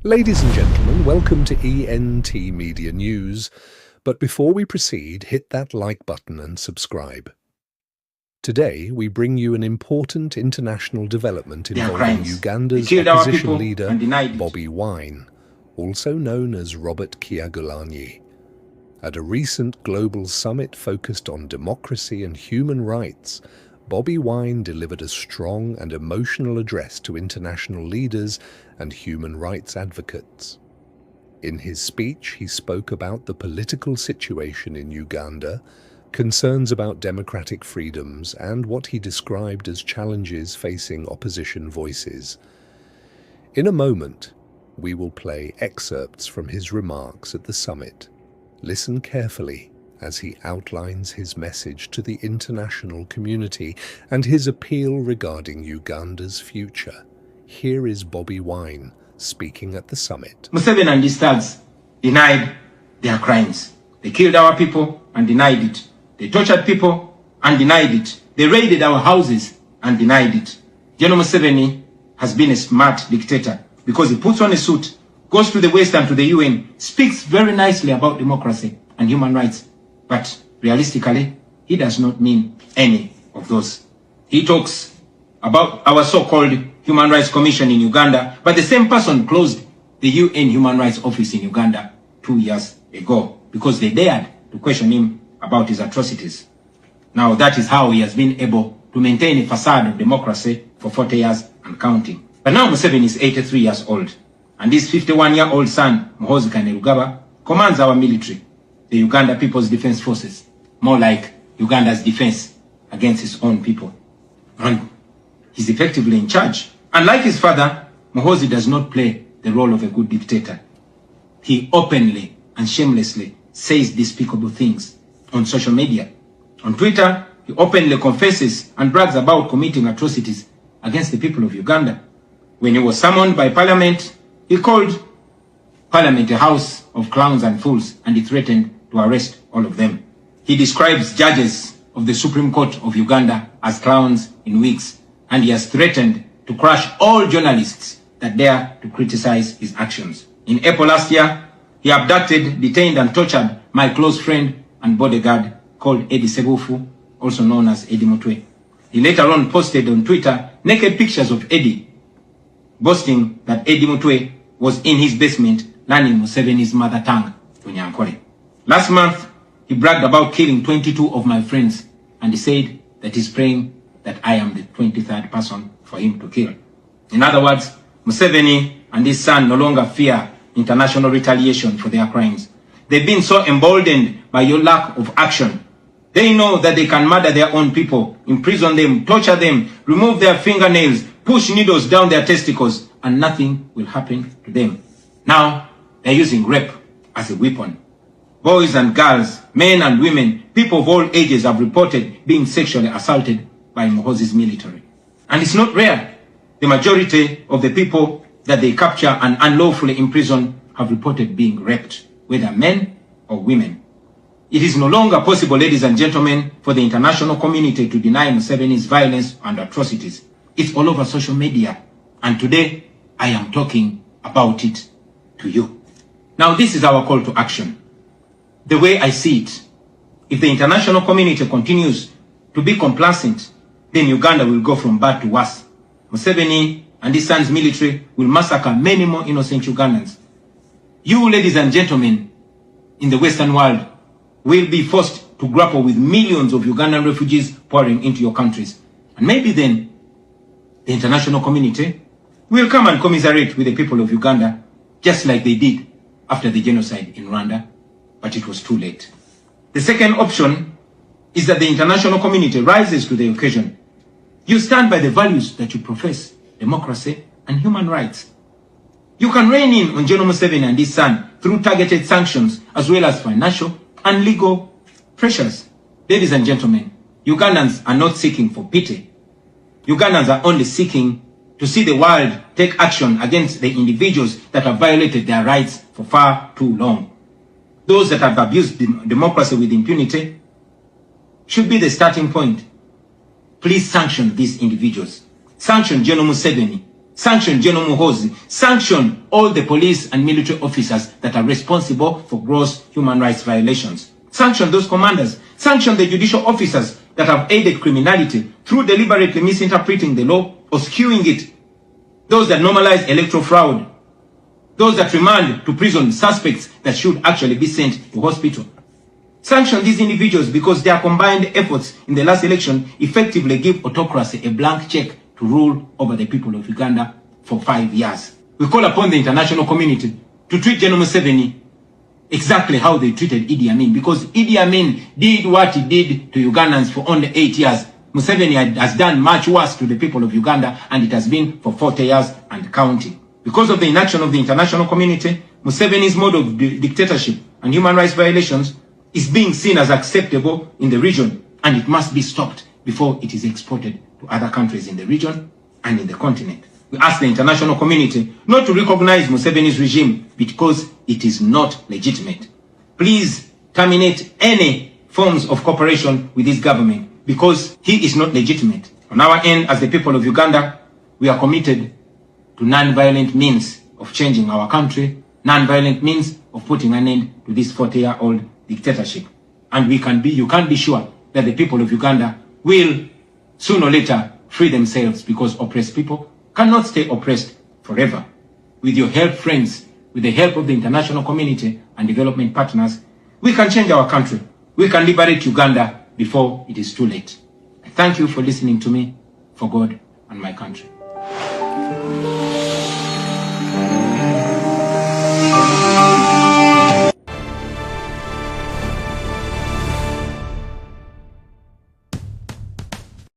Ladies and gentlemen, welcome to ENT Media News. But before we proceed, hit that like button and subscribe. Today, we bring you an important international development involving Uganda's opposition leader, Bobi Wine, also known as Robert Kyagulanyi. At a recent global summit focused on democracy and human rights, Bobi Wine delivered a strong and emotional address to international leaders and human rights advocates. In his speech, he spoke about the political situation in Uganda, concerns about democratic freedoms, and what he described as challenges facing opposition voices. In a moment, we will play excerpts from his remarks at the summit. Listen carefully as he outlines his message to the international community and his appeal regarding Uganda's future. Here is Bobi Wine speaking at the summit. Museveni and his thugs denied their crimes. They killed our people and denied it. They tortured people and denied it. They raided our houses and denied it. General Museveni has been a smart dictator because he puts on a suit, goes to the West and to the UN, speaks very nicely about democracy and human rights. But realistically, he does not mean any of those. He talks about our so-called Human Rights Commission in Uganda, but the same person closed the UN Human Rights Office in Uganda 2 years ago because they dared to question him about his atrocities. Now that is how he has been able to maintain a facade of democracy for 40 years and counting. But now Museveni is 83 years old, and his 51-year-old son, Muhoozi Kainerugaba, commands our military, the Uganda People's Defense Forces, more like Uganda's defense against its own people. And he's effectively in charge. Unlike his father, Muhoozi does not play the role of a good dictator. He openly and shamelessly says despicable things on social media. On Twitter, he openly confesses and brags about committing atrocities against the people of Uganda. When he was summoned by Parliament, he called Parliament a house of clowns and fools, and he threatened to arrest all of them. He describes judges of the Supreme Court of Uganda as clowns in wigs, and he has threatened to crush all journalists that dare to criticize his actions. In April last year, he abducted, detained, and tortured my close friend and bodyguard called Eddie Sebufu, also known as Eddie Mutwe. He later on posted on Twitter naked pictures of Eddie, boasting that Eddie Mutwe was in his basement learning Museveni's mother tongue, Tunyankore. Last month, he bragged about killing 22 of my friends, and he said that he's praying that I am the 23rd person for him to kill. In other words, Museveni and his son no longer fear international retaliation for their crimes. They've been so emboldened by your lack of action. They know that they can murder their own people, imprison them, torture them, remove their fingernails, push needles down their testicles, and nothing will happen to them. Now, they're using rape as a weapon. Boys and girls, men and women, people of all ages have reported being sexually assaulted by Muhoozi's military. And it's not rare. The majority of the people that they capture and unlawfully imprison have reported being raped, whether men or women. It is no longer possible, ladies and gentlemen, for the international community to deny Museveni's violence and atrocities. It's all over social media. And today, I am talking about it to you. Now, this is our call to action. The way I see it, if the international community continues to be complacent, then Uganda will go from bad to worse. Museveni and his son's military will massacre many more innocent Ugandans. You, ladies and gentlemen, in the Western world, will be forced to grapple with millions of Ugandan refugees pouring into your countries. And maybe then, the international community will come and commiserate with the people of Uganda, just like they did after the genocide in Rwanda, but it was too late. The second option is that the international community rises to the occasion. You stand by the values that you profess, democracy and human rights. You can rein in on General Museveni and his son through targeted sanctions as well as financial and legal pressures. Ladies and gentlemen, Ugandans are not seeking for pity. Ugandans are only seeking to see the world take action against the individuals that have violated their rights for far too long. Those that have abused democracy with impunity should be the starting point. Please sanction these individuals. Sanction General Museveni. Sanction General Muhoozi. Sanction all the police and military officers that are responsible for gross human rights violations. Sanction those commanders. Sanction the judicial officers that have aided criminality through deliberately misinterpreting the law or skewing it. Those that normalize electoral fraud. Those that remand to prison suspects that should actually be sent to hospital. Sanction these individuals because their combined efforts in the last election effectively give autocracy a blank check to rule over the people of Uganda for 5 years. We call upon the international community to treat General Museveni exactly how they treated Idi Amin, because Idi Amin did what he did to Ugandans for only 8 years. Museveni has done much worse to the people of Uganda, and it has been for 40 years and counting. Because of the inaction of the international community, Museveni's mode of dictatorship and human rights violations is being seen as acceptable in the region, and it must be stopped before it is exported to other countries in the region and in the continent. We ask the international community not to recognize Museveni's regime because it is not legitimate. Please terminate any forms of cooperation with this government because he is not legitimate. On our end, as the people of Uganda, we are committed to non-violent means of changing our country, non-violent means of putting an end to this 40-year-old dictatorship. And you can be sure that the people of Uganda will sooner or later free themselves, because oppressed people cannot stay oppressed forever. With your help, friends, with the help of the international community and development partners, we can change our country. We can liberate Uganda before it is too late. I thank you for listening to me, for God and my country.